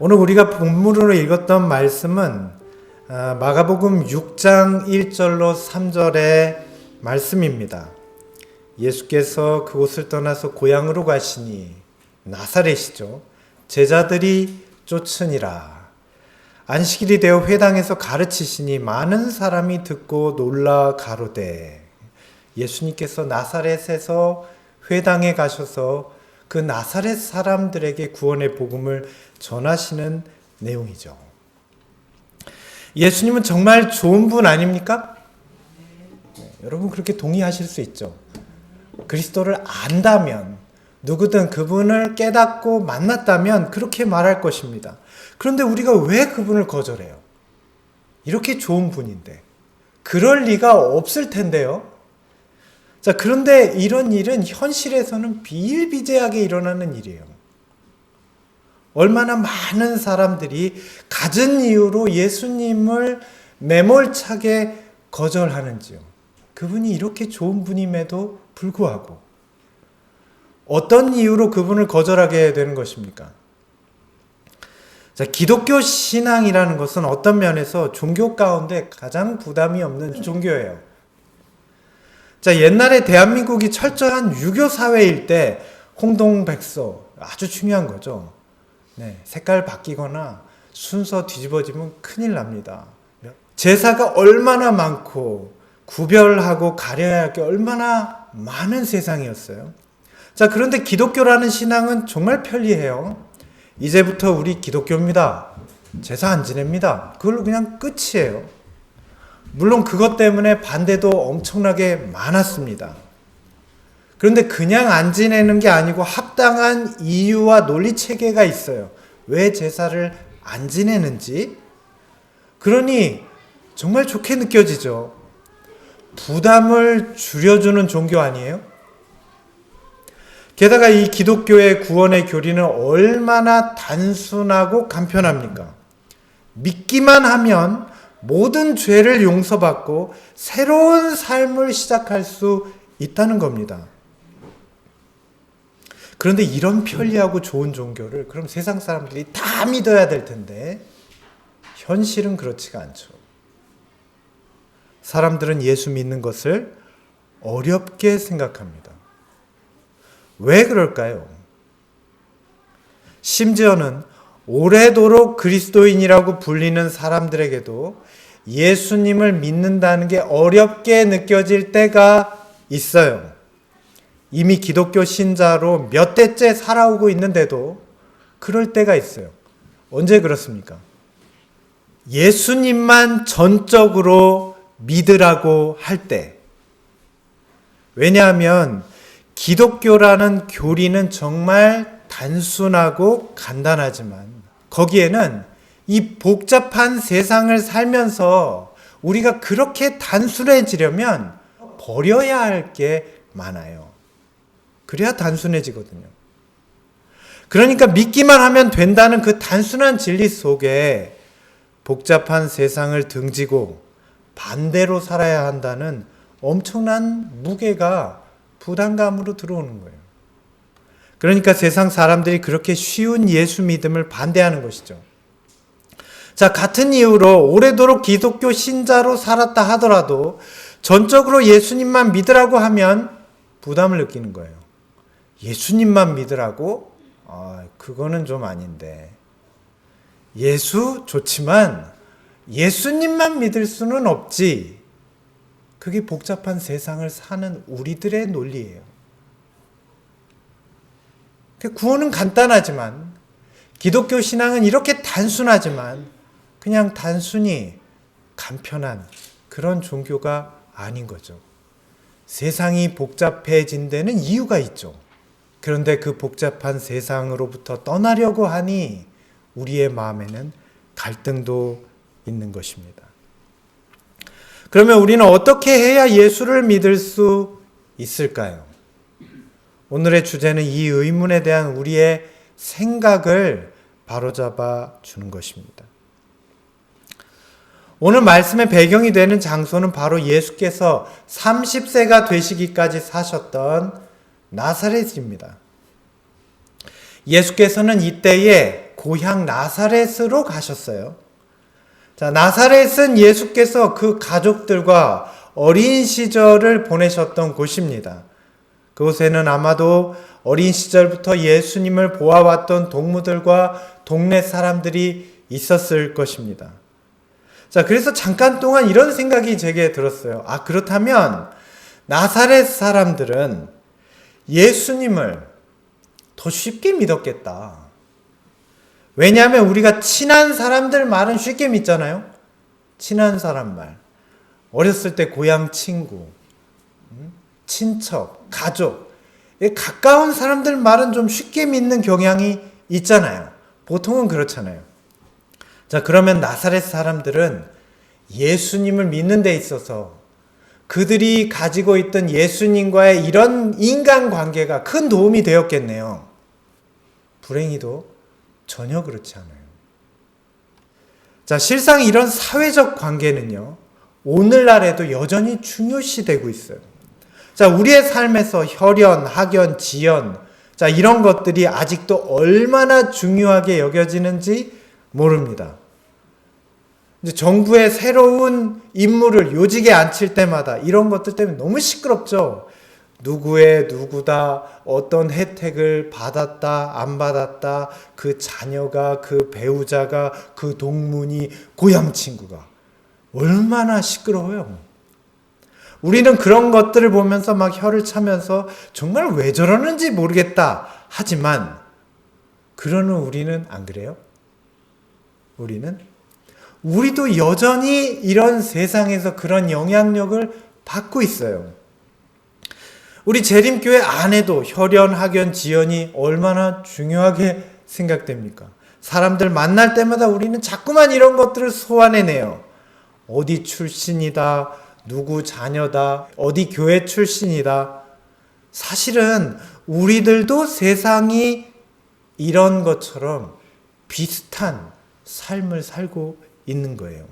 오늘 우리가 본문으로 읽었던 말씀은 마가복음 6장 1절로 3절의 말씀입니다. 예수께서 그곳을 떠나서 고향으로 가시니 나사렛이죠. 제자들이 쫓으니라. 안식일이 되어 회당에서 가르치시니 많은 사람이 듣고 놀라 가로되. 예수님께서 나사렛에서 회당에 가셔서 그 나사렛 사람들에게 구원의 복음을 전하시는 내용이죠. 예수님은 정말 좋은 분 아닙니까? 여러분 그렇게 동의하실 수 있죠. 그리스도를 안다면, 누구든 그분을 깨닫고 만났다면 그렇게 말할 것입니다. 그런데 우리가 왜 그분을 거절해요? 이렇게 좋은 분인데. 그럴 리가 없을 텐데요. 자, 그런데 이런 일은 현실에서는 비일비재하게 일어나는 일이에요. 얼마나 많은 사람들이 갖은 이유로 예수님을 매몰차게 거절하는지요. 그분이 이렇게 좋은 분임에도 불구하고 어떤 이유로 그분을 거절하게 되는 것입니까? 자, 기독교 신앙이라는 것은 어떤 면에서 종교 가운데 가장 부담이 없는 종교예요. 자, 옛날에 대한민국이 철저한 유교 사회일 때 홍동백서 아주 중요한 거죠. 색깔 바뀌거나 순서 뒤집어지면 큰일 납니다. 제사가 얼마나 많고 구별하고 가려야 할 게 얼마나 많은 세상이었어요. 자, 그런데 기독교라는 신앙은 정말 편리해요. 이제부터 우리 기독교입니다. 제사 안 지냅니다. 그걸로 그냥 끝이에요. 물론 그것 때문에 반대도 엄청나게 많았습니다. 그런데 그냥 안 지내는 게 아니고 합당한 이유와 논리 체계가 있어요. 왜 제사를 안 지내는지. 그러니 정말 좋게 느껴지죠. 부담을 줄여주는 종교 아니에요? 게다가 이 기독교의 구원의 교리는 얼마나 단순하고 간편합니까? 믿기만 하면 모든 죄를 용서받고 새로운 삶을 시작할 수 있다는 겁니다. 그런데 이런 편리하고 좋은 종교를 그럼 세상 사람들이 다 믿어야 될 텐데 현실은 그렇지가 않죠. 사람들은 예수 믿는 것을 어렵게 생각합니다. 왜 그럴까요? 심지어는 오래도록 그리스도인이라고 불리는 사람들에게도 예수님을 믿는다는 게 어렵게 느껴질 때가 있어요. 이미 기독교 신자로 몇 대째 살아오고 있는데도 그럴 때가 있어요. 언제 그렇습니까? 예수님만 전적으로 믿으라고 할 때. 왜냐하면 기독교라는 교리는 정말 단순하고 간단하지만 거기에는 이 복잡한 세상을 살면서 우리가 그렇게 단순해지려면 버려야 할 게 많아요. 그래야 단순해지거든요. 그러니까 믿기만 하면 된다는 그 단순한 진리 속에 복잡한 세상을 등지고 반대로 살아야 한다는 엄청난 무게가 부담감으로 들어오는 거예요. 그러니까 세상 사람들이 그렇게 쉬운 예수 믿음을 반대하는 것이죠. 자, 같은 이유로 오래도록 기독교 신자로 살았다 하더라도 전적으로 예수님만 믿으라고 하면 부담을 느끼는 거예요. 예수님만 믿으라고? 그거는 좀 아닌데. 예수 좋지만 예수님만 믿을 수는 없지. 그게 복잡한 세상을 사는 우리들의 논리예요. 구원은 간단하지만 기독교 신앙은 이렇게 단순하지만 그냥 단순히 간편한 그런 종교가 아닌 거죠. 세상이 복잡해진 데는 이유가 있죠. 그런데 그 복잡한 세상으로부터 떠나려고 하니 우리의 마음에는 갈등도 있는 것입니다. 그러면 우리는 어떻게 해야 예수를 믿을 수 있을까요? 오늘의 주제는 이 의문에 대한 우리의 생각을 바로잡아 주는 것입니다. 오늘 말씀의 배경이 되는 장소는 바로 예수께서 30세가 되시기까지 사셨던 나사렛입니다. 예수께서는 이때에 고향 나사렛으로 가셨어요. 자, 나사렛은 예수께서 그 가족들과 어린 시절을 보내셨던 곳입니다. 그곳에는 아마도 어린 시절부터 예수님을 보아왔던 동무들과 동네 사람들이 있었을 것입니다. 자, 그래서 잠깐 동안 이런 생각이 제게 들었어요. 아, 그렇다면 나사렛 사람들은 예수님을 더 쉽게 믿었겠다. 왜냐하면 우리가 친한 사람들 말은 쉽게 믿잖아요. 친한 사람 말. 어렸을 때 고향 친구, 친척, 가족, 가까운 사람들 말은 좀 쉽게 믿는 경향이 있잖아요. 보통은 그렇잖아요. 자, 그러면 나사렛 사람들은 예수님을 믿는 데 있어서 그들이 가지고 있던 예수님과의 이런 인간관계가 큰 도움이 되었겠네요. 불행히도 전혀 그렇지 않아요. 자, 실상 이런 사회적 관계는요, 오늘날에도 여전히 중요시되고 있어요. 자, 우리의 삶에서 혈연, 학연, 지연, 자, 이런 것들이 아직도 얼마나 중요하게 여겨지는지 모릅니다. 이제 정부의 새로운 인물을 요직에 앉힐 때마다 이런 것들 때문에 너무 시끄럽죠. 누구의 누구다, 어떤 혜택을 받았다, 안 받았다, 그 자녀가, 그 배우자가, 그 동문이, 고향 친구가 얼마나 시끄러워요. 우리는 그런 것들을 보면서 막 혀를 차면서 정말 왜 저러는지 모르겠다 하지만 그러는 우리는 안 그래요? 우리도 여전히 이런 세상에서 그런 영향력을 받고 있어요. 우리 재림교회 안에도 혈연, 학연, 지연이 얼마나 중요하게 생각됩니까? 사람들 만날 때마다 우리는 자꾸만 이런 것들을 소환해내요. 어디 출신이다, 누구 자녀다, 어디 교회 출신이다. 사실은 우리들도 세상이 이런 것처럼 비슷한 삶을 살고 있는 거예요.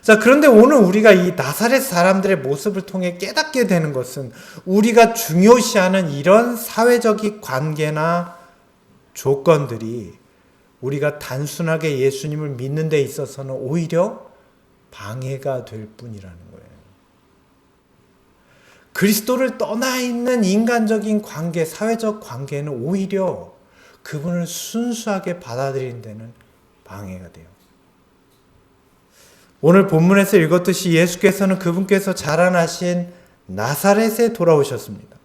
자, 그런데 오늘 우리가 이 나사렛 사람들의 모습을 통해 깨닫게 되는 것은 우리가 중요시하는 이런 사회적 관계나 조건들이 우리가 단순하게 예수님을 믿는 데 있어서는 오히려 방해가 될 뿐이라는 거예요. 그리스도를 떠나 있는 인간적인 관계, 사회적 관계는 오히려 그분을 순수하게 받아들이는 데는 방해가 돼요. 오늘 본문에서 읽었듯이 예수께서는 그분께서 자라나신 나사렛에 돌아오셨습니다.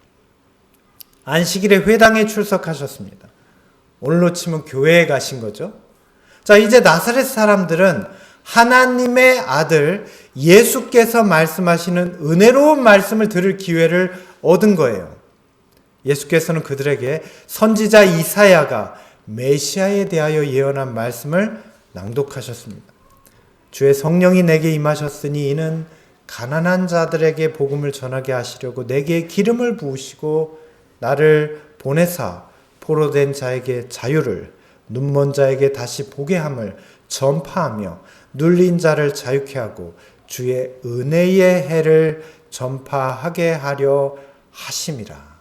안식일에 회당에 출석하셨습니다. 오늘로 치면 교회에 가신 거죠. 자, 이제 나사렛 사람들은 하나님의 아들 예수께서 말씀하시는 은혜로운 말씀을 들을 기회를 얻은 거예요. 예수께서는 그들에게 선지자 이사야가 메시아에 대하여 예언한 말씀을 낭독하셨습니다. 주의 성령이 내게 임하셨으니 이는 가난한 자들에게 복음을 전하게 하시려고 내게 기름을 부으시고 나를 보내사 포로된 자에게 자유를, 눈먼 자에게 다시 보게 함을 전파하며 눌린 자를 자유케 하고 주의 은혜의 해를 전파하게 하려 하심이라.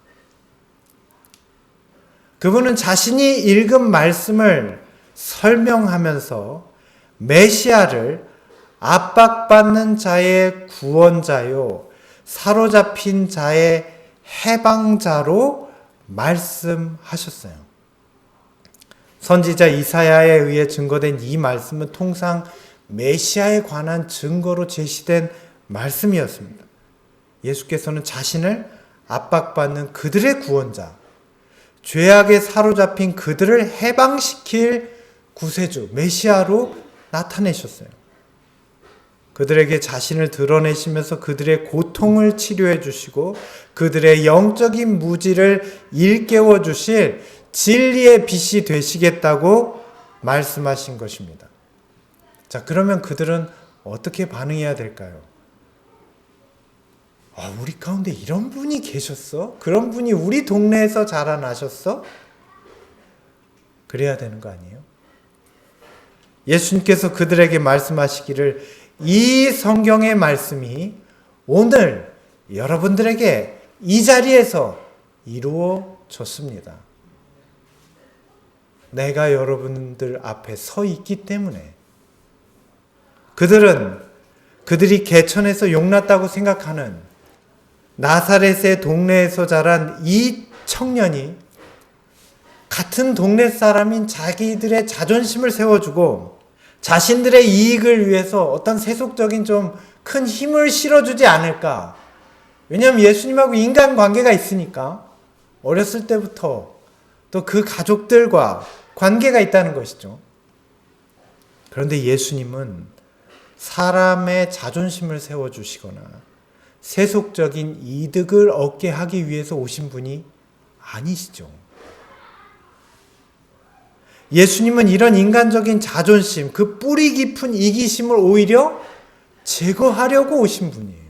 그분은 자신이 읽은 말씀을 설명하면서 메시아를 압박받는 자의 구원자요, 사로잡힌 자의 해방자로 말씀하셨어요. 선지자 이사야에 의해 증거된 이 말씀은 통상 메시아에 관한 증거로 제시된 말씀이었습니다. 예수께서는 자신을 압박받는 그들의 구원자, 죄악에 사로잡힌 그들을 해방시킬 구세주, 메시아로 나타내셨어요. 그들에게 자신을 드러내시면서 그들의 고통을 치료해 주시고 그들의 영적인 무지를 일깨워 주실 진리의 빛이 되시겠다고 말씀하신 것입니다. 자, 그러면 그들은 어떻게 반응해야 될까요? 우리 가운데 이런 분이 계셨어? 그런 분이 우리 동네에서 자라나셨어? 그래야 되는 거 아니에요? 예수님께서 그들에게 말씀하시기를 이 성경의 말씀이 오늘 여러분들에게 이 자리에서 이루어졌습니다. 내가 여러분들 앞에 서 있기 때문에. 그들이 개천에서 용났다고 생각하는 나사렛의 동네에서 자란 이 청년이 같은 동네 사람인 자기들의 자존심을 세워주고 자신들의 이익을 위해서 어떤 세속적인 좀 큰 힘을 실어주지 않을까. 왜냐하면 예수님하고 인간관계가 있으니까 어렸을 때부터 또 그 가족들과 관계가 있다는 것이죠. 그런데 예수님은 사람의 자존심을 세워주시거나 세속적인 이득을 얻게 하기 위해서 오신 분이 아니시죠. 예수님은 이런 인간적인 자존심, 그 뿌리 깊은 이기심을 오히려 제거하려고 오신 분이에요.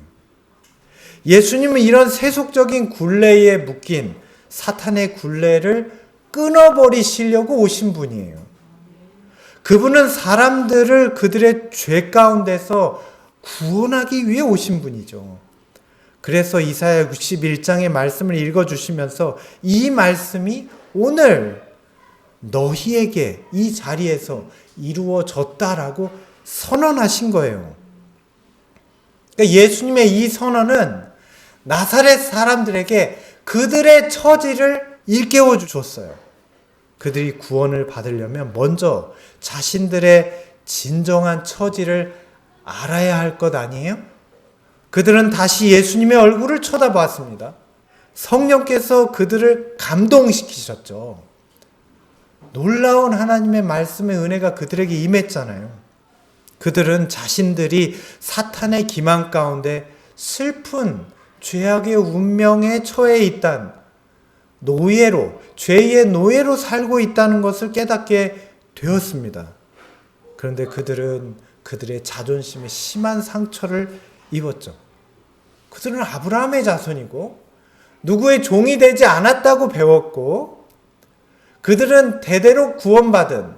예수님은 이런 세속적인 굴레에 묶인 사탄의 굴레를 끊어버리시려고 오신 분이에요. 그분은 사람들을 그들의 죄 가운데서 구원하기 위해 오신 분이죠. 그래서 이사야 61장의 말씀을 읽어주시면서 이 말씀이 오늘 너희에게 이 자리에서 이루어졌다라고 선언하신 거예요. 그러니까 예수님의 이 선언은 나사렛 사람들에게 그들의 처지를 일깨워 줬어요. 그들이 구원을 받으려면 먼저 자신들의 진정한 처지를 알아야 할 것 아니에요? 그들은 다시 예수님의 얼굴을 쳐다보았습니다. 성령께서 그들을 감동시키셨죠. 놀라운 하나님의 말씀의 은혜가 그들에게 임했잖아요. 그들은 자신들이 사탄의 기망 가운데 슬픈 죄악의 운명에 처해 있단 노예로, 죄의 노예로 살고 있다는 것을 깨닫게 되었습니다. 그런데 그들은 그들의 자존심에 심한 상처를 입었죠. 그들은 아브라함의 자손이고 누구의 종이 되지 않았다고 배웠고 그들은 대대로 구원받은,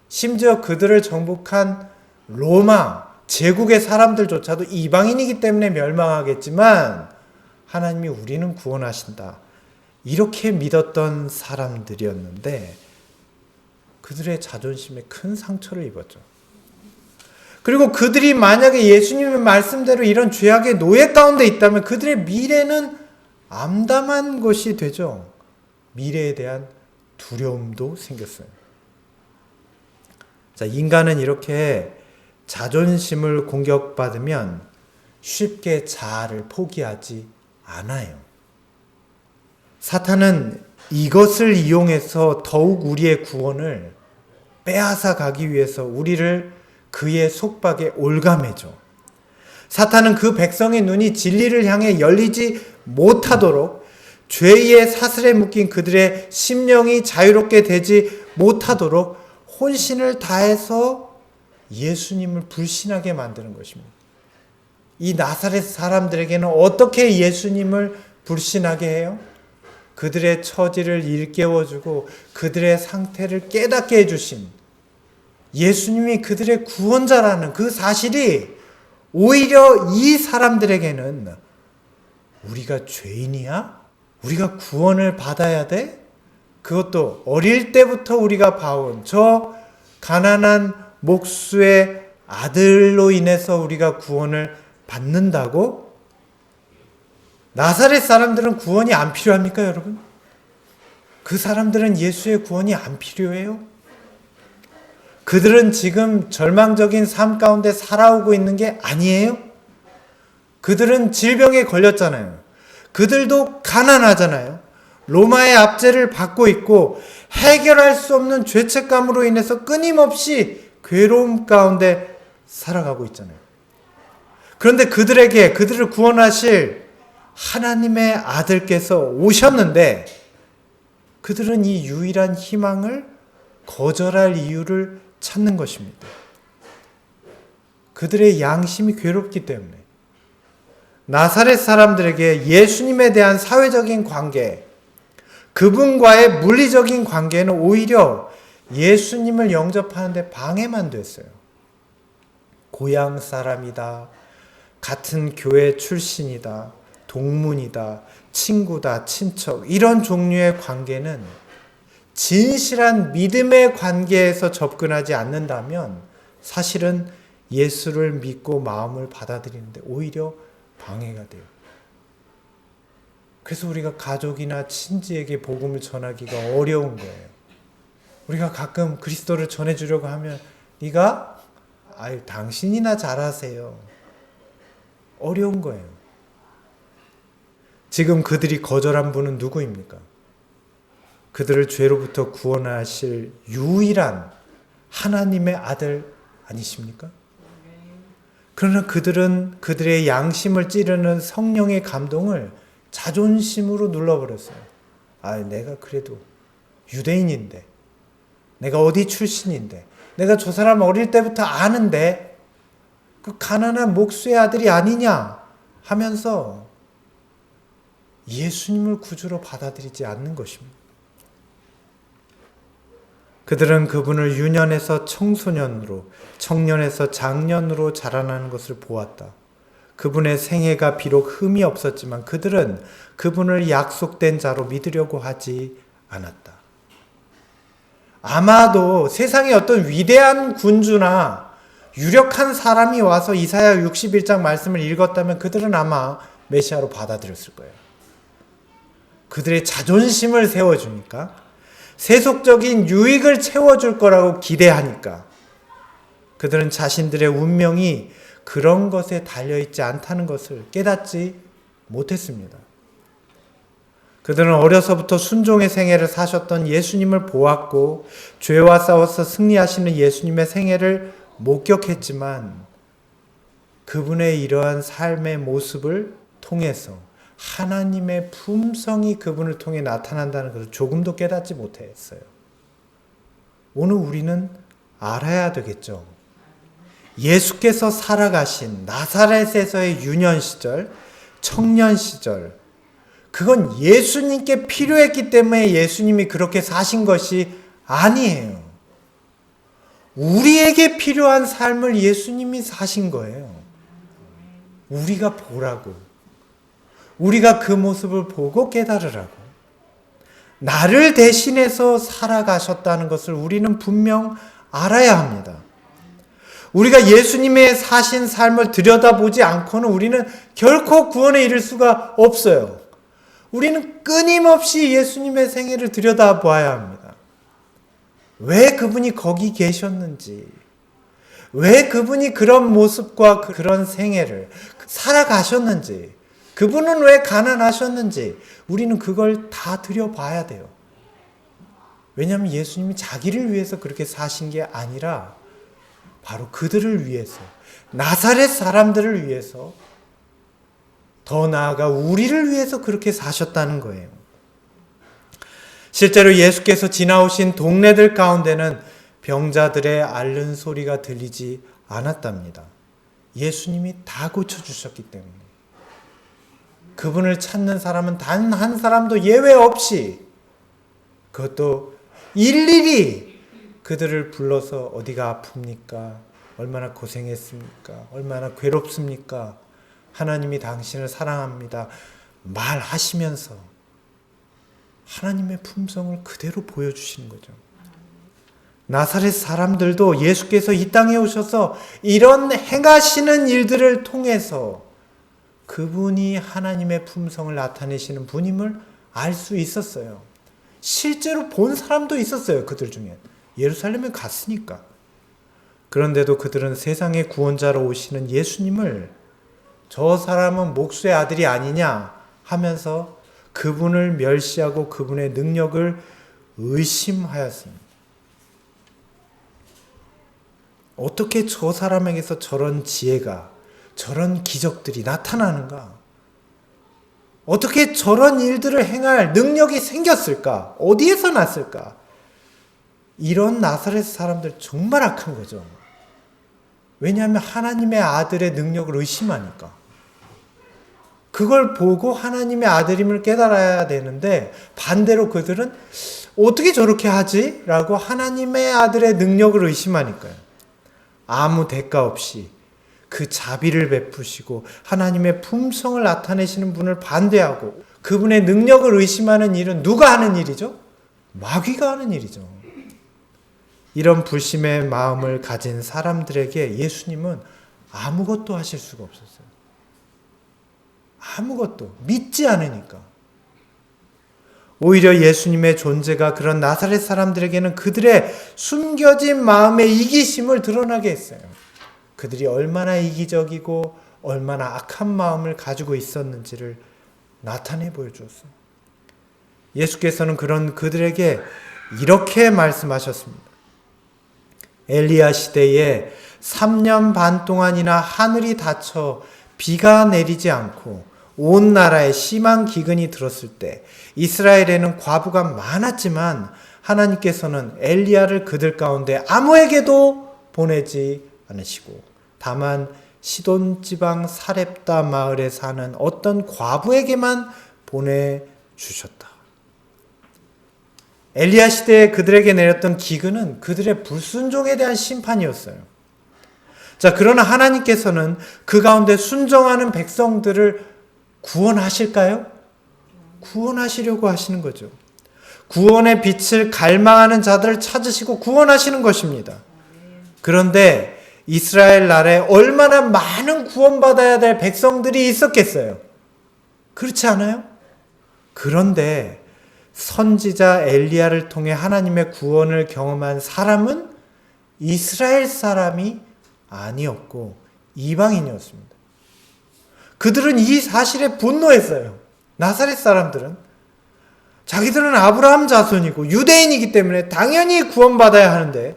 심지어 그들을 정복한 로마 제국의 사람들조차도 이방인이기 때문에 멸망하겠지만 하나님이 우리는 구원하신다, 이렇게 믿었던 사람들이었는데 그들의 자존심에 큰 상처를 입었죠. 그리고 그들이 만약에 예수님의 말씀대로 이런 죄악의 노예 가운데 있다면 그들의 미래는 암담한 것이 되죠. 미래에 대한 두려움도 생겼어요. 자, 인간은 이렇게 자존심을 공격받으면 쉽게 자아를 포기하지 않아요. 사탄은 이것을 이용해서 더욱 우리의 구원을 빼앗아 가기 위해서 우리를 그의 속박에 올가매죠. 사탄은 그 백성의 눈이 진리를 향해 열리지 못하도록 죄의 사슬에 묶인 그들의 심령이 자유롭게 되지 못하도록 혼신을 다해서 예수님을 불신하게 만드는 것입니다. 이 나사렛 사람들에게는 어떻게 예수님을 불신하게 해요? 그들의 처지를 일깨워주고 그들의 상태를 깨닫게 해주신 예수님이 그들의 구원자라는 그 사실이 오히려 이 사람들에게는 우리가 죄인이야? 우리가 구원을 받아야 돼? 그것도 어릴 때부터 우리가 봐온 저 가난한 목수의 아들로 인해서 우리가 구원을 받는다고? 나사렛 사람들은 구원이 안 필요합니까, 여러분? 그 사람들은 예수의 구원이 안 필요해요? 그들은 지금 절망적인 삶 가운데 살아오고 있는 게 아니에요? 그들은 질병에 걸렸잖아요. 그들도 가난하잖아요. 로마의 압제를 받고 있고 해결할 수 없는 죄책감으로 인해서 끊임없이 괴로움 가운데 살아가고 있잖아요. 그런데 그들을 구원하실 하나님의 아들께서 오셨는데 그들은 이 유일한 희망을 거절할 이유를 찾는 것입니다. 그들의 양심이 괴롭기 때문에. 나사렛 사람들에게 예수님에 대한 사회적인 관계, 그분과의 물리적인 관계는 오히려 예수님을 영접하는 데 방해만 됐어요. 고향 사람이다, 같은 교회 출신이다, 동문이다, 친구다, 친척, 이런 종류의 관계는 진실한 믿음의 관계에서 접근하지 않는다면 사실은 예수를 믿고 마음을 받아들이는데 오히려 방해가 돼요. 그래서 우리가 가족이나 친지에게 복음을 전하기가 어려운 거예요. 우리가 가끔 그리스도를 전해주려고 하면 네가? 당신이나 잘하세요. 어려운 거예요. 지금 그들이 거절한 분은 누구입니까? 그들을 죄로부터 구원하실 유일한 하나님의 아들 아니십니까? 그러나 그들은 그들의 양심을 찌르는 성령의 감동을 자존심으로 눌러버렸어요. 내가 그래도 유대인인데, 내가 어디 출신인데, 내가 저 사람 어릴 때부터 아는데 그 가난한 목수의 아들이 아니냐 하면서 예수님을 구주로 받아들이지 않는 것입니다. 그들은 그분을 유년에서 청소년으로, 청년에서 장년으로 자라나는 것을 보았다. 그분의 생애가 비록 흠이 없었지만 그들은 그분을 약속된 자로 믿으려고 하지 않았다. 아마도 세상에 어떤 위대한 군주나 유력한 사람이 와서 이사야 61장 말씀을 읽었다면 그들은 아마 메시아로 받아들였을 거예요. 그들의 자존심을 세워주니까, 세속적인 유익을 채워줄 거라고 기대하니까 그들은 자신들의 운명이 그런 것에 달려있지 않다는 것을 깨닫지 못했습니다. 그들은 어려서부터 순종의 생애를 사셨던 예수님을 보았고 죄와 싸워서 승리하시는 예수님의 생애를 목격했지만 그분의 이러한 삶의 모습을 통해서 하나님의 품성이 그분을 통해 나타난다는 것을 조금도 깨닫지 못했어요. 오늘 우리는 알아야 되겠죠. 예수께서 살아가신 나사렛에서의 유년 시절, 청년 시절, 그건 예수님께 필요했기 때문에 예수님이 그렇게 사신 것이 아니에요. 우리에게 필요한 삶을 예수님이 사신 거예요. 우리가 보라고. 우리가 그 모습을 보고 깨달으라고. 나를 대신해서 살아가셨다는 것을 우리는 분명 알아야 합니다. 우리가 예수님의 사신 삶을 들여다보지 않고는 우리는 결코 구원에 이를 수가 없어요. 우리는 끊임없이 예수님의 생애를 들여다봐야 합니다. 왜 그분이 거기 계셨는지, 왜 그분이 그런 모습과 그런 생애를 살아가셨는지, 그분은 왜 가난하셨는지 우리는 그걸 다 들여봐야 돼요. 왜냐하면 예수님이 자기를 위해서 그렇게 사신 게 아니라 바로 그들을 위해서, 나사렛 사람들을 위해서, 더 나아가 우리를 위해서 그렇게 사셨다는 거예요. 실제로 예수께서 지나오신 동네들 가운데는 병자들의 앓는 소리가 들리지 않았답니다. 예수님이 다 고쳐주셨기 때문에. 그분을 찾는 사람은 단 한 사람도 예외 없이, 그것도 일일이 그들을 불러서 어디가 아픕니까? 얼마나 고생했습니까? 얼마나 괴롭습니까? 하나님이 당신을 사랑합니다. 말하시면서 하나님의 품성을 그대로 보여주시는 거죠. 나사렛 사람들도 예수께서 이 땅에 오셔서 이런 행하시는 일들을 통해서 그분이 하나님의 품성을 나타내시는 분임을 알 수 있었어요. 실제로 본 사람도 있었어요. 그들 중에. 예루살렘에 갔으니까. 그런데도 그들은 세상의 구원자로 오시는 예수님을 저 사람은 목수의 아들이 아니냐 하면서 그분을 멸시하고 그분의 능력을 의심하였습니다. 어떻게 저 사람에게서 저런 지혜가, 저런 기적들이 나타나는가? 어떻게 저런 일들을 행할 능력이 생겼을까? 어디에서 났을까? 이런 나사렛 사람들 정말 악한 거죠. 왜냐하면 하나님의 아들의 능력을 의심하니까. 그걸 보고 하나님의 아들임을 깨달아야 되는데 반대로 그들은 어떻게 저렇게 하지? 라고 하나님의 아들의 능력을 의심하니까요. 아무 대가 없이 그 자비를 베푸시고 하나님의 품성을 나타내시는 분을 반대하고 그분의 능력을 의심하는 일은 누가 하는 일이죠? 마귀가 하는 일이죠. 이런 불신의 마음을 가진 사람들에게 예수님은 아무것도 하실 수가 없었어요. 아무것도. 믿지 않으니까. 오히려 예수님의 존재가 그런 나사렛 사람들에게는 그들의 숨겨진 마음의 이기심을 드러나게 했어요. 그들이 얼마나 이기적이고 얼마나 악한 마음을 가지고 있었는지를 나타내 보여주었어요. 예수께서는 그런 그들에게 이렇게 말씀하셨습니다. 엘리야 시대에 3년 반 동안이나 하늘이 닫혀 비가 내리지 않고 온 나라에 심한 기근이 들었을 때 이스라엘에는 과부가 많았지만 하나님께서는 엘리야를 그들 가운데 아무에게도 보내지 않으시고 다만 시돈 지방 사렙다 마을에 사는 어떤 과부에게만 보내주셨다. 엘리야 시대에 그들에게 내렸던 기근은 그들의 불순종에 대한 심판이었어요. 자, 그러나 하나님께서는 그 가운데 순종하는 백성들을 구원하실까요? 구원하시려고 하시는 거죠. 구원의 빛을 갈망하는 자들을 찾으시고 구원하시는 것입니다. 그런데 이스라엘 나라에 얼마나 많은 구원받아야 될 백성들이 있었겠어요? 그렇지 않아요? 그런데 선지자 엘리야를 통해 하나님의 구원을 경험한 사람은 이스라엘 사람이 아니었고 이방인이었습니다. 그들은 이 사실에 분노했어요. 나사렛 사람들은 자기들은 아브라함 자손이고 유대인이기 때문에 당연히 구원받아야 하는데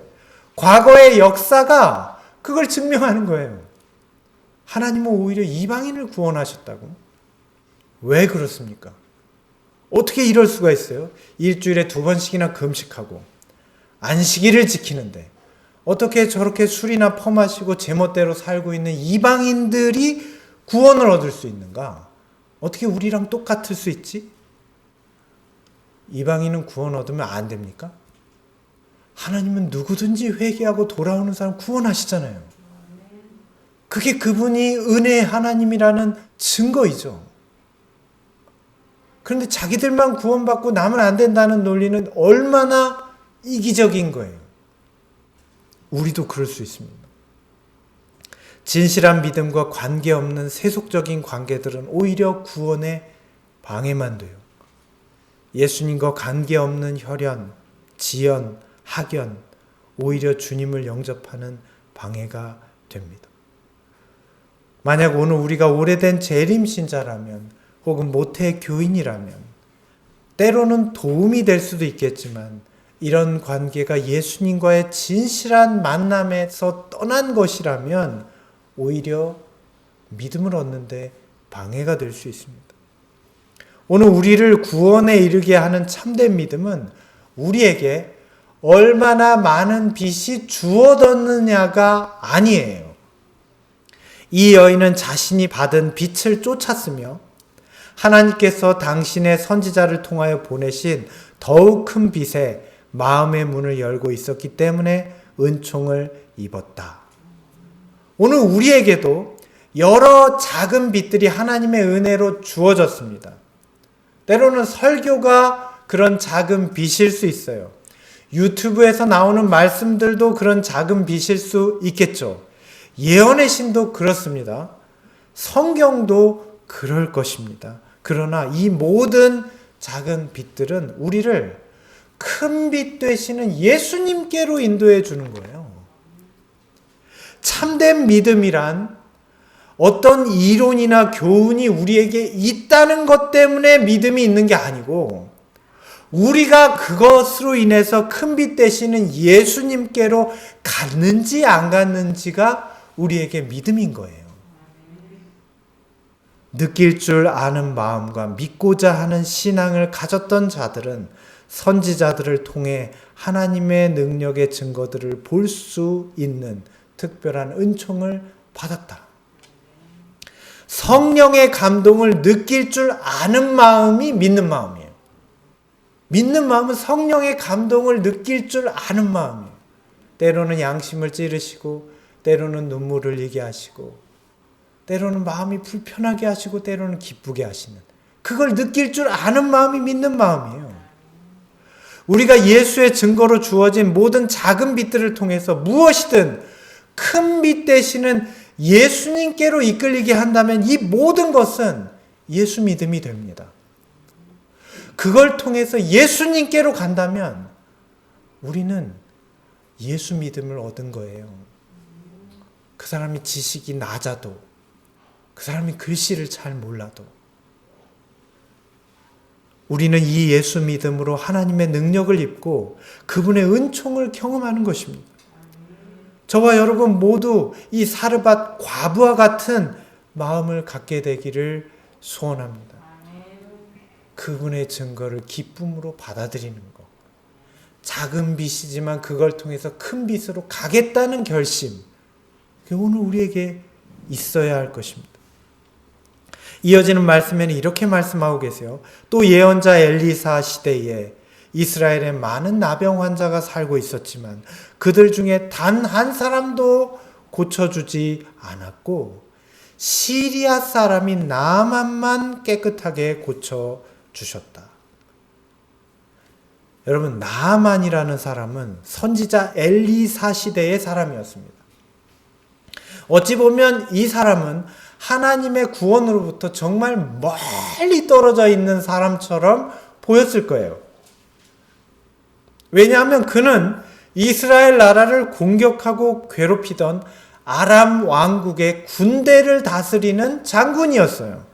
과거의 역사가 그걸 증명하는 거예요. 하나님은 오히려 이방인을 구원하셨다고. 왜 그렇습니까? 어떻게 이럴 수가 있어요? 일주일에 2번씩이나 금식하고 안식일을 지키는데 어떻게 저렇게 술이나 퍼마시고 제멋대로 살고 있는 이방인들이 구원을 얻을 수 있는가? 어떻게 우리랑 똑같을 수 있지? 이방인은 구원 얻으면 안 됩니까? 하나님은 누구든지 회개하고 돌아오는 사람 구원하시잖아요. 그게 그분이 은혜의 하나님이라는 증거이죠. 그런데 자기들만 구원받고 남은 안 된다는 논리는 얼마나 이기적인 거예요. 우리도 그럴 수 있습니다. 진실한 믿음과 관계없는 세속적인 관계들은 오히려 구원에 방해만 돼요. 예수님과 관계없는 혈연, 지연, 학연, 오히려 주님을 영접하는 방해가 됩니다. 만약 오늘 우리가 오래된 재림신자라면 혹은 모태 교인이라면 때로는 도움이 될 수도 있겠지만 이런 관계가 예수님과의 진실한 만남에서 떠난 것이라면 오히려 믿음을 얻는데 방해가 될 수 있습니다. 오늘 우리를 구원에 이르게 하는 참된 믿음은 우리에게 얼마나 많은 빚이 주어졌느냐가 아니에요. 이 여인은 자신이 받은 빚을 쫓았으며 하나님께서 당신의 선지자를 통하여 보내신 더욱 큰 빚에 마음의 문을 열고 있었기 때문에 은총을 입었다. 오늘 우리에게도 여러 작은 빚들이 하나님의 은혜로 주어졌습니다. 때로는 설교가 그런 작은 빚일 수 있어요. 유튜브에서 나오는 말씀들도 그런 작은 빚일 수 있겠죠. 예언의 신도 그렇습니다. 성경도 그럴 것입니다. 그러나 이 모든 작은 빚들은 우리를 큰 빚 되시는 예수님께로 인도해 주는 거예요. 참된 믿음이란 어떤 이론이나 교훈이 우리에게 있다는 것 때문에 믿음이 있는 게 아니고 우리가 그것으로 인해서 큰 빚 되시는 예수님께로 갔는지 안 갔는지가 우리에게 믿음인 거예요. 느낄 줄 아는 마음과 믿고자 하는 신앙을 가졌던 자들은 선지자들을 통해 하나님의 능력의 증거들을 볼 수 있는 특별한 은총을 받았다. 성령의 감동을 느낄 줄 아는 마음이 믿는 마음이에요. 믿는 마음은 성령의 감동을 느낄 줄 아는 마음이에요. 때로는 양심을 찌르시고 때로는 눈물을 흘리게 하시고 때로는 마음이 불편하게 하시고 때로는 기쁘게 하시는 그걸 느낄 줄 아는 마음이 믿는 마음이에요. 우리가 예수의 증거로 주어진 모든 작은 빛들을 통해서 무엇이든 큰 빛 되시는 예수님께로 이끌리게 한다면 이 모든 것은 예수 믿음이 됩니다. 그걸 통해서 예수님께로 간다면 우리는 예수 믿음을 얻은 거예요. 그 사람이 지식이 낮아도, 그 사람이 글씨를 잘 몰라도 우리는 이 예수 믿음으로 하나님의 능력을 입고 그분의 은총을 경험하는 것입니다. 저와 여러분 모두 이 사르밧 과부와 같은 마음을 갖게 되기를 소원합니다. 그분의 증거를 기쁨으로 받아들이는 것. 작은 빛이지만 그걸 통해서 큰 빛으로 가겠다는 결심. 그게 오늘 우리에게 있어야 할 것입니다. 이어지는 말씀에는 이렇게 말씀하고 계세요. 또 예언자 엘리사 시대에 이스라엘에 많은 나병 환자가 살고 있었지만 그들 중에 단 한 사람도 고쳐주지 않았고 시리아 사람이 나만만 깨끗하게 고쳐주셨다. 여러분, 나만이라는 사람은 선지자 엘리사 시대의 사람이었습니다. 어찌 보면 이 사람은 하나님의 구원으로부터 정말 멀리 떨어져 있는 사람처럼 보였을 거예요. 왜냐하면 그는 이스라엘 나라를 공격하고 괴롭히던 아람 왕국의 군대를 다스리는 장군이었어요.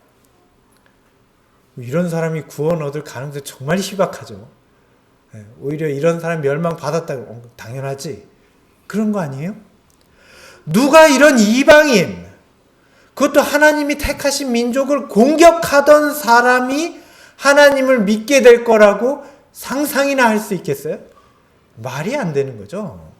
이런 사람이 구원 얻을 가능성이 정말 희박하죠. 오히려 이런 사람 멸망받았다고 당연하지. 그런 거 아니에요? 누가 이런 이방인, 그것도 하나님이 택하신 민족을 공격하던 사람이 하나님을 믿게 될 거라고 상상이나 할 수 있겠어요? 말이 안 되는 거죠.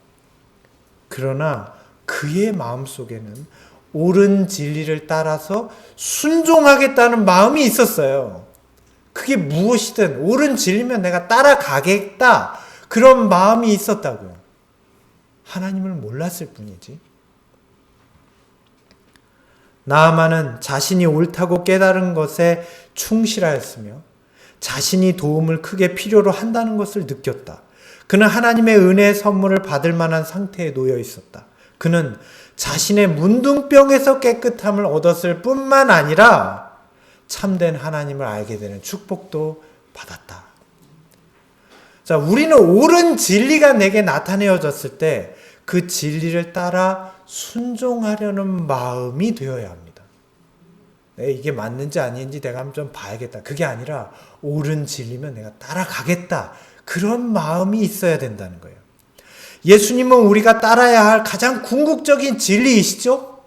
그러나 그의 마음속에는 옳은 진리를 따라서 순종하겠다는 마음이 있었어요. 그게 무엇이든 옳은 진리면 내가 따라가겠다, 그런 마음이 있었다고요. 하나님을 몰랐을 뿐이지. 나아만은 자신이 옳다고 깨달은 것에 충실하였으며 자신이 도움을 크게 필요로 한다는 것을 느꼈다. 그는 하나님의 은혜의 선물을 받을 만한 상태에 놓여 있었다. 그는 자신의 문둥병에서 깨끗함을 얻었을 뿐만 아니라 참된 하나님을 알게 되는 축복도 받았다. 자, 우리는 옳은 진리가 내게 나타내어졌을 때 그 진리를 따라 순종하려는 마음이 되어야 합니다. 이게 맞는지 아닌지 내가 한번 좀 봐야겠다. 그게 아니라 옳은 진리면 내가 따라가겠다. 그런 마음이 있어야 된다는 거예요. 예수님은 우리가 따라야 할 가장 궁극적인 진리이시죠?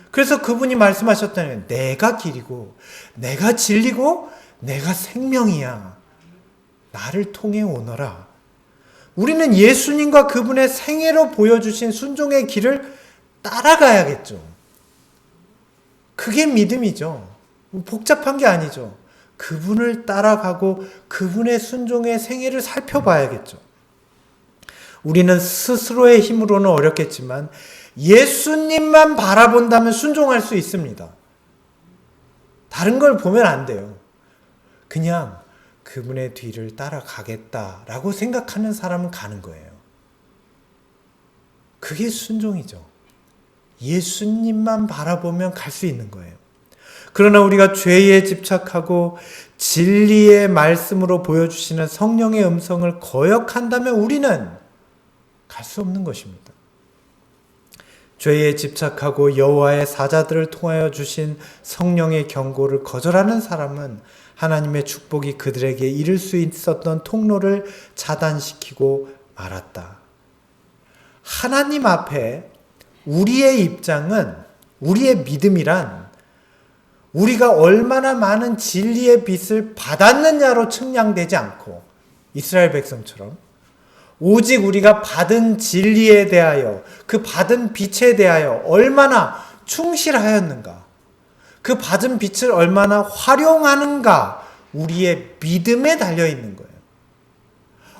그래서 그분이 말씀하셨다는 내가 길이고 내가 진리고 내가 생명이야. 나를 통해 오너라. 우리는 예수님과 그분의 생애로 보여주신 순종의 길을 따라가야겠죠. 그게 믿음이죠. 복잡한 게 아니죠. 그분을 따라가고 그분의 순종의 생애를 살펴봐야겠죠. 우리는 스스로의 힘으로는 어렵겠지만 예수님만 바라본다면 순종할 수 있습니다. 다른 걸 보면 안 돼요. 그냥 그분의 뒤를 따라가겠다라고 생각하는 사람은 가는 거예요. 그게 순종이죠. 예수님만 바라보면 갈 수 있는 거예요. 그러나 우리가 죄에 집착하고 진리의 말씀으로 보여주시는 성령의 음성을 거역한다면 우리는 갈 수 없는 것입니다. 죄에 집착하고 여호와의 사자들을 통하여 주신 성령의 경고를 거절하는 사람은 하나님의 축복이 그들에게 이를 수 있었던 통로를 차단시키고 말았다. 하나님 앞에 우리의 입장은, 우리의 믿음이란 우리가 얼마나 많은 진리의 빛을 받았느냐로 측량되지 않고 이스라엘 백성처럼 오직 우리가 받은 진리에 대하여, 그 받은 빛에 대하여 얼마나 충실하였는가, 그 받은 빛을 얼마나 활용하는가, 우리의 믿음에 달려있는 거예요.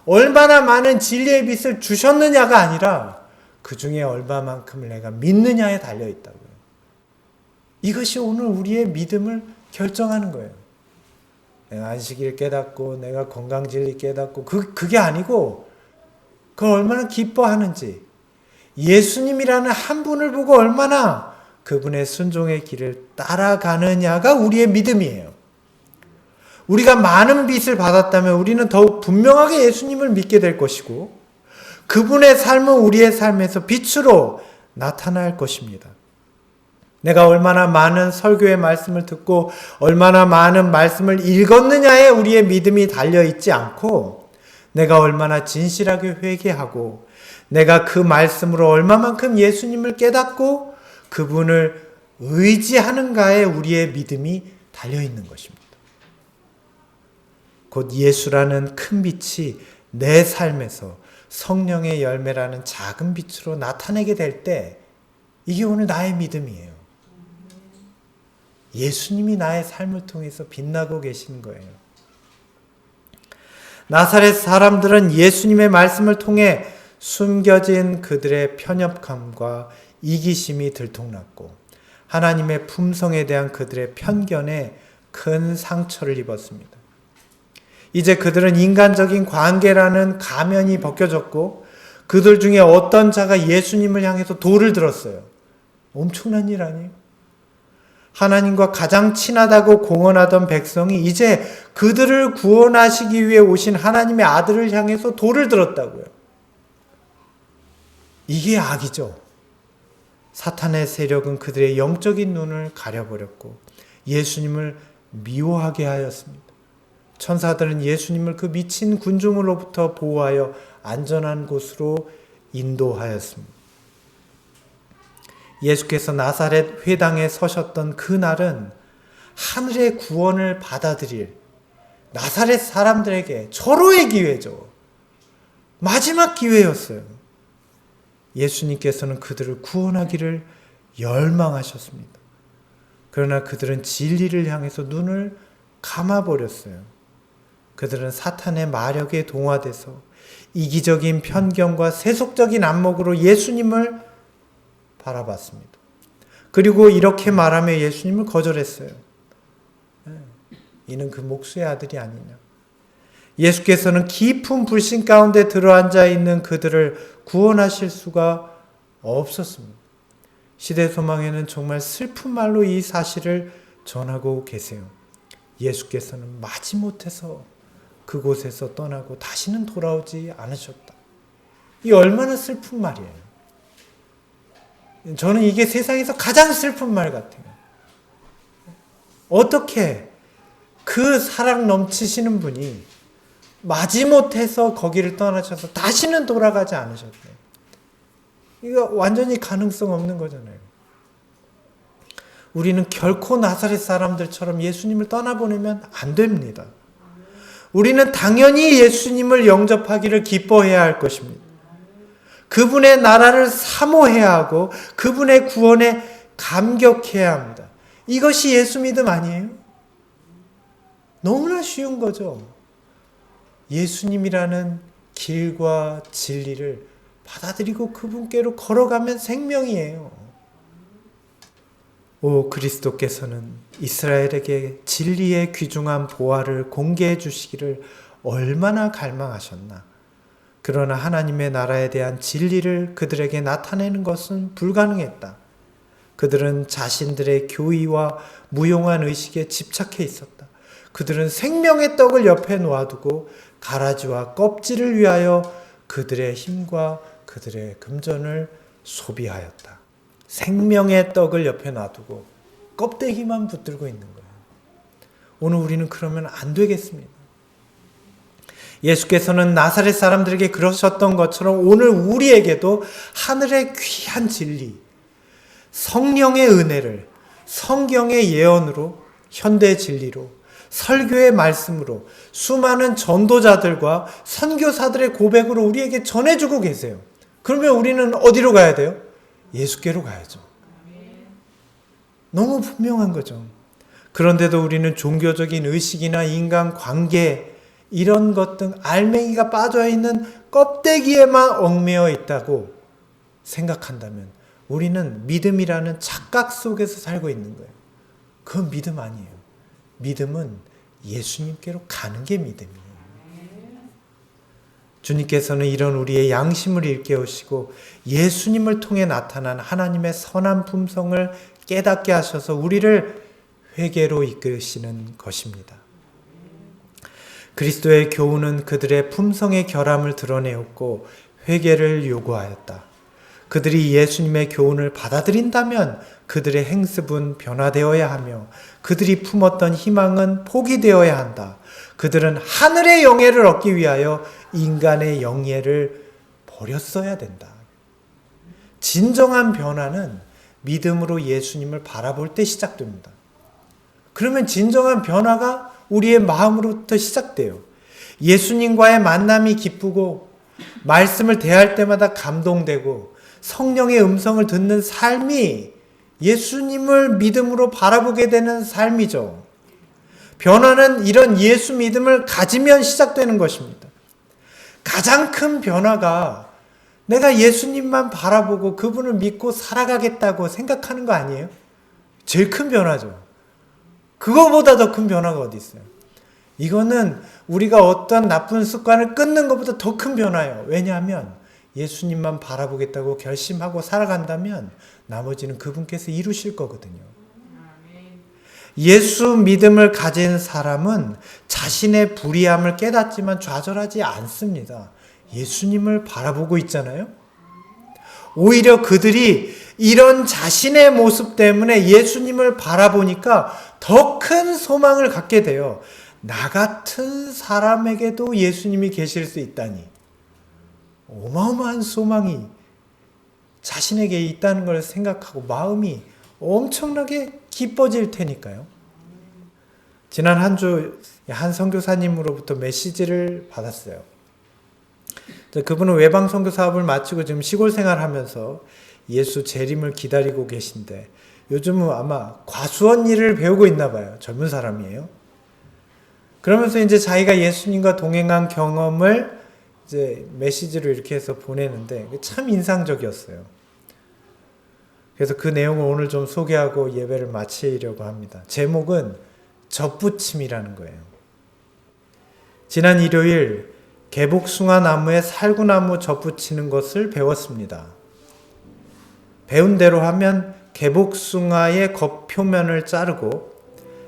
얼마나 많은 진리의 빛을 주셨느냐가 아니라 그 중에 얼마만큼을 내가 믿느냐에 달려있다고요. 이것이 오늘 우리의 믿음을 결정하는 거예요. 내가 안식일 깨닫고 내가 건강진리 깨닫고 그게 아니고 그걸 얼마나 기뻐하는지 예수님이라는 한 분을 보고 얼마나 그분의 순종의 길을 따라가느냐가 우리의 믿음이에요. 우리가 많은 빚을 받았다면 우리는 더욱 분명하게 예수님을 믿게 될 것이고 그분의 삶은 우리의 삶에서 빛으로 나타날 것입니다. 내가 얼마나 많은 설교의 말씀을 듣고 얼마나 많은 말씀을 읽었느냐에 우리의 믿음이 달려있지 않고 내가 얼마나 진실하게 회개하고 내가 그 말씀으로 얼마만큼 예수님을 깨닫고 그분을 의지하는가에 우리의 믿음이 달려있는 것입니다. 곧 예수라는 큰 빛이 내 삶에서 성령의 열매라는 작은 빛으로 나타내게 될 때 이게 오늘 나의 믿음이에요. 예수님이 나의 삶을 통해서 빛나고 계신 거예요. 나사렛 사람들은 예수님의 말씀을 통해 숨겨진 그들의 편협함과 이기심이 들통났고 하나님의 품성에 대한 그들의 편견에 큰 상처를 입었습니다. 이제 그들은 인간적인 관계라는 가면이 벗겨졌고 그들 중에 어떤 자가 예수님을 향해서 돌을 들었어요. 엄청난 일 아니에요? 하나님과 가장 친하다고 공언하던 백성이 이제 그들을 구원하시기 위해 오신 하나님의 아들을 향해서 돌을 들었다고요. 이게 악이죠. 사탄의 세력은 그들의 영적인 눈을 가려버렸고 예수님을 미워하게 하였습니다. 천사들은 예수님을 그 미친 군중으로부터 보호하여 안전한 곳으로 인도하였습니다. 예수께서 나사렛 회당에 서셨던 그날은 하늘의 구원을 받아들일 나사렛 사람들에게 절호의 기회죠. 마지막 기회였어요. 예수님께서는 그들을 구원하기를 열망하셨습니다. 그러나 그들은 진리를 향해서 눈을 감아버렸어요. 그들은 사탄의 마력에 동화돼서 이기적인 편견과 세속적인 안목으로 예수님을 바라봤습니다. 그리고 이렇게 말하며 예수님을 거절했어요. 이는 그 목수의 아들이 아니냐. 예수께서는 깊은 불신 가운데 들어앉아 있는 그들을 구원하실 수가 없었습니다. 시대소망에는 정말 슬픈 말로 이 사실을 전하고 계세요. 예수께서는 마지못해서 그곳에서 떠나고 다시는 돌아오지 않으셨다. 이 얼마나 슬픈 말이에요. 저는 이게 세상에서 가장 슬픈 말 같아요. 어떻게 그 사랑 넘치시는 분이 마지못해서 거기를 떠나셔서 다시는 돌아가지 않으셨대요. 이거 완전히 가능성 없는 거잖아요. 우리는 결코 나사렛 사람들처럼 예수님을 떠나보내면 안 됩니다. 우리는 당연히 예수님을 영접하기를 기뻐해야 할 것입니다. 그분의 나라를 사모해야 하고 그분의 구원에 감격해야 합니다. 이것이 예수 믿음 아니에요? 너무나 쉬운 거죠. 예수님이라는 길과 진리를 받아들이고 그분께로 걸어가면 생명이에요. 오 그리스도께서는 이스라엘에게 진리의 귀중한 보화를 공개해 주시기를 얼마나 갈망하셨나. 그러나 하나님의 나라에 대한 진리를 그들에게 나타내는 것은 불가능했다. 그들은 자신들의 교의와 무용한 의식에 집착해 있었다. 그들은 생명의 떡을 옆에 놓아두고 가라지와 껍질을 위하여 그들의 힘과 그들의 금전을 소비하였다. 생명의 떡을 옆에 놔두고 껍데기만 붙들고 있는 거예요. 오늘 우리는 그러면 안 되겠습니다. 예수께서는 나사렛 사람들에게 그러셨던 것처럼 오늘 우리에게도 하늘의 귀한 진리, 성령의 은혜를 성경의 예언으로, 현대 진리로, 설교의 말씀으로, 수많은 전도자들과 선교사들의 고백으로 우리에게 전해주고 계세요. 그러면 우리는 어디로 가야 돼요? 예수께로 가야죠. 너무 분명한 거죠. 그런데도 우리는 종교적인 의식이나 인간관계 이런 것 등 알맹이가 빠져있는 껍데기에만 얽매여 있다고 생각한다면 우리는 믿음이라는 착각 속에서 살고 있는 거예요. 그건 믿음 아니에요. 믿음은 예수님께로 가는 게 믿음이에요. 주님께서는 이런 우리의 양심을 일깨우시고 예수님을 통해 나타난 하나님의 선한 품성을 깨닫게 하셔서 우리를 회개로 이끄시는 것입니다. 그리스도의 교훈은 그들의 품성의 결함을 드러내었고 회개를 요구하였다. 그들이 예수님의 교훈을 받아들인다면 그들의 행습은 변화되어야 하며 그들이 품었던 희망은 포기되어야 한다. 그들은 하늘의 영예를 얻기 위하여 인간의 영예를 버렸어야 된다. 진정한 변화는 믿음으로 예수님을 바라볼 때 시작됩니다. 그러면 진정한 변화가 우리의 마음으로부터 시작돼요. 예수님과의 만남이 기쁘고 말씀을 대할 때마다 감동되고 성령의 음성을 듣는 삶이 예수님을 믿음으로 바라보게 되는 삶이죠. 변화는 이런 예수 믿음을 가지면 시작되는 것입니다. 가장 큰 변화가 내가 예수님만 바라보고 그분을 믿고 살아가겠다고 생각하는 거 아니에요? 제일 큰 변화죠. 그거보다 더 큰 변화가 어디 있어요? 이거는 우리가 어떤 나쁜 습관을 끊는 것보다 더 큰 변화예요. 왜냐하면 예수님만 바라보겠다고 결심하고 살아간다면 나머지는 그분께서 이루실 거거든요. 예수 믿음을 가진 사람은 자신의 불의함을 깨닫지만 좌절하지 않습니다. 예수님을 바라보고 있잖아요. 오히려 그들이 이런 자신의 모습 때문에 예수님을 바라보니까 더 큰 소망을 갖게 돼요. 나 같은 사람에게도 예수님이 계실 수 있다니. 어마어마한 소망이 자신에게 있다는 걸 생각하고 마음이 엄청나게 기뻐질 테니까요. 지난 한 주 한 선교사님으로부터 메시지를 받았어요. 그분은 외방 선교 사업을 마치고 지금 시골 생활하면서 예수 재림을 기다리고 계신데 요즘은 아마 과수원 일을 배우고 있나 봐요. 젊은 사람이에요. 그러면서 이제 자기가 예수님과 동행한 경험을 이제 메시지로 이렇게 해서 보내는데 참 인상적이었어요. 그래서 그 내용을 오늘 좀 소개하고 예배를 마치려고 합니다. 제목은 접붙임이라는 거예요. 지난 일요일 개복숭아 나무에 살구나무 접붙이는 것을 배웠습니다. 배운 대로 하면 개복숭아의 겉표면을 자르고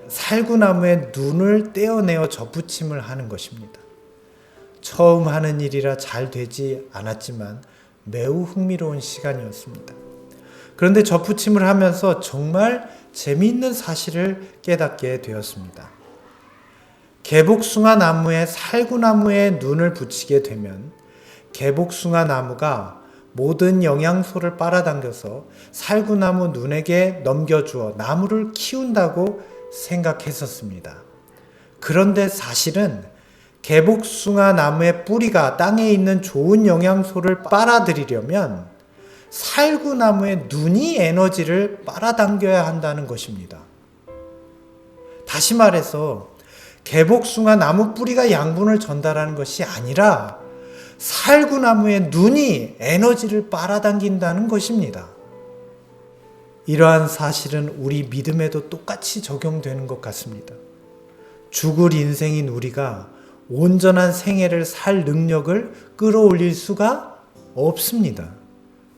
살구나무의 눈을 떼어내어 접붙임을 하는 것입니다. 처음 하는 일이라 잘 되지 않았지만 매우 흥미로운 시간이었습니다. 그런데 접붙임을 하면서 정말 재미있는 사실을 깨닫게 되었습니다. 개복숭아 나무에 살구나무의 눈을 붙이게 되면 개복숭아 나무가 모든 영양소를 빨아당겨서 살구나무 눈에게 넘겨주어 나무를 키운다고 생각했었습니다. 그런데 사실은 개복숭아 나무의 뿌리가 땅에 있는 좋은 영양소를 빨아들이려면 살구나무의 눈이 에너지를 빨아당겨야 한다는 것입니다. 다시 말해서 개복숭아 나무 뿌리가 양분을 전달하는 것이 아니라 살구나무의 눈이 에너지를 빨아당긴다는 것입니다. 이러한 사실은 우리 믿음에도 똑같이 적용되는 것 같습니다. 죽을 인생인 우리가 온전한 생애를 살 능력을 끌어올릴 수가 없습니다.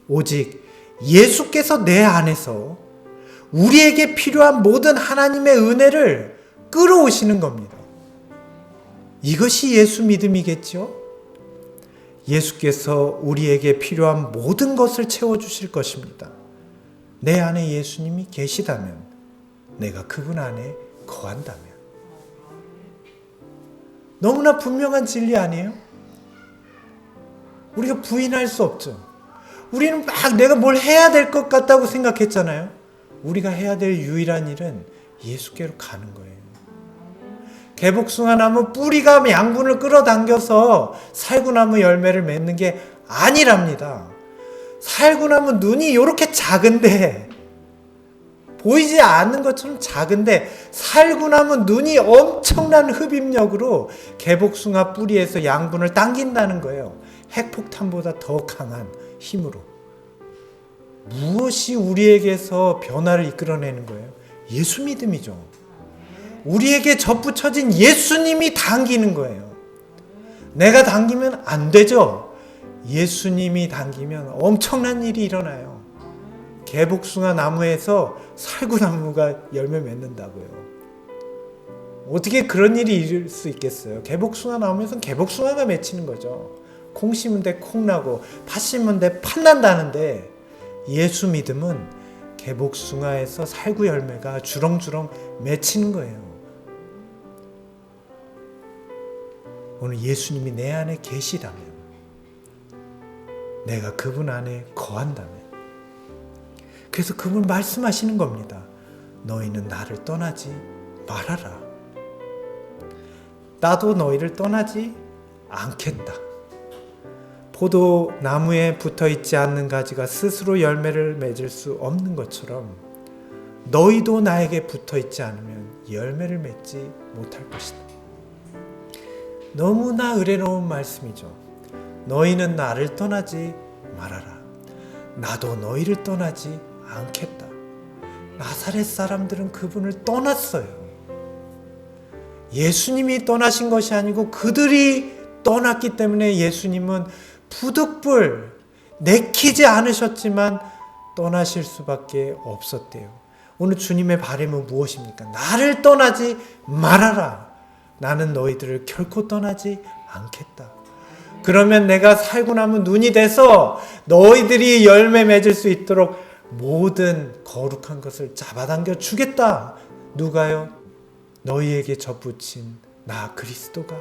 오직 예수께서 내 안에서 우리에게 필요한 모든 하나님의 은혜를 끌어오시는 겁니다. 이것이 예수 믿음이겠죠? 예수께서 우리에게 필요한 모든 것을 채워주실 것입니다. 내 안에 예수님이 계시다면, 내가 그분 안에 거한다면. 너무나 분명한 진리 아니에요? 우리가 부인할 수 없죠. 우리는 막 내가 뭘 해야 될 것 같다고 생각했잖아요. 우리가 해야 될 유일한 일은 예수께로 가는 거예요. 개복숭아 나무 뿌리가 양분을 끌어당겨서 살구나무 열매를 맺는 게 아니랍니다. 살구나무 눈이 이렇게 작은데, 보이지 않는 것처럼 작은데 살구나무 눈이 엄청난 흡입력으로 개복숭아 뿌리에서 양분을 당긴다는 거예요. 핵폭탄보다 더 강한 힘으로. 무엇이 우리에게서 변화를 이끌어내는 거예요? 예수 믿음이죠. 우리에게 접붙여진 예수님이 당기는 거예요. 내가 당기면 안 되죠. 예수님이 당기면 엄청난 일이 일어나요. 개복숭아 나무에서 살구나무가 열매 맺는다고요. 어떻게 그런 일이 일어날 수 있겠어요? 개복숭아 나무에서는 개복숭아가 맺히는 거죠. 콩 심은 데 콩 나고 팥 심은 데 팥 난다는데, 예수 믿음은 개복숭아에서 살구 열매가 주렁주렁 맺히는 거예요. 오늘 예수님이 내 안에 계시다면, 내가 그분 안에 거한다면, 그래서 그분 말씀하시는 겁니다. 너희는 나를 떠나지 말아라. 나도 너희를 떠나지 않겠다. 포도나무에 붙어있지 않는 가지가 스스로 열매를 맺을 수 없는 것처럼 너희도 나에게 붙어있지 않으면 열매를 맺지 못할 것이다. 너무나 은혜로운 말씀이죠. 너희는 나를 떠나지 말아라. 나도 너희를 떠나지 않겠다. 나사렛 사람들은 그분을 떠났어요. 예수님이 떠나신 것이 아니고 그들이 떠났기 때문에 예수님은 부득불 내키지 않으셨지만 떠나실 수밖에 없었대요. 오늘 주님의 바람은 무엇입니까? 나를 떠나지 말아라. 나는 너희들을 결코 떠나지 않겠다. 그러면 내가 살구나무 눈이 돼서 너희들이 열매 맺을 수 있도록 모든 거룩한 것을 잡아당겨 주겠다. 누가요? 너희에게 접붙인 나 그리스도가.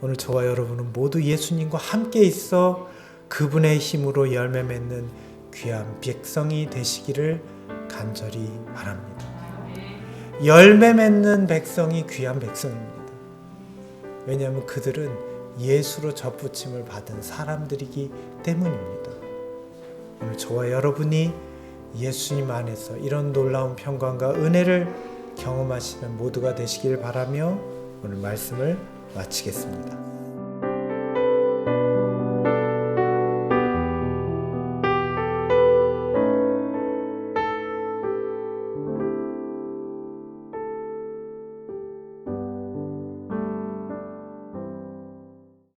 오늘 저와 여러분은 모두 예수님과 함께 있어 그분의 힘으로 열매 맺는 귀한 백성이 되시기를 간절히 바랍니다. 열매 맺는 백성이 귀한 백성입니다. 왜냐하면 그들은 예수로 접붙임을 받은 사람들이기 때문입니다. 오늘 저와 여러분이 예수님 안에서 이런 놀라운 평강과 은혜를 경험하시는 모두가 되시길 바라며 오늘 말씀을 마치겠습니다.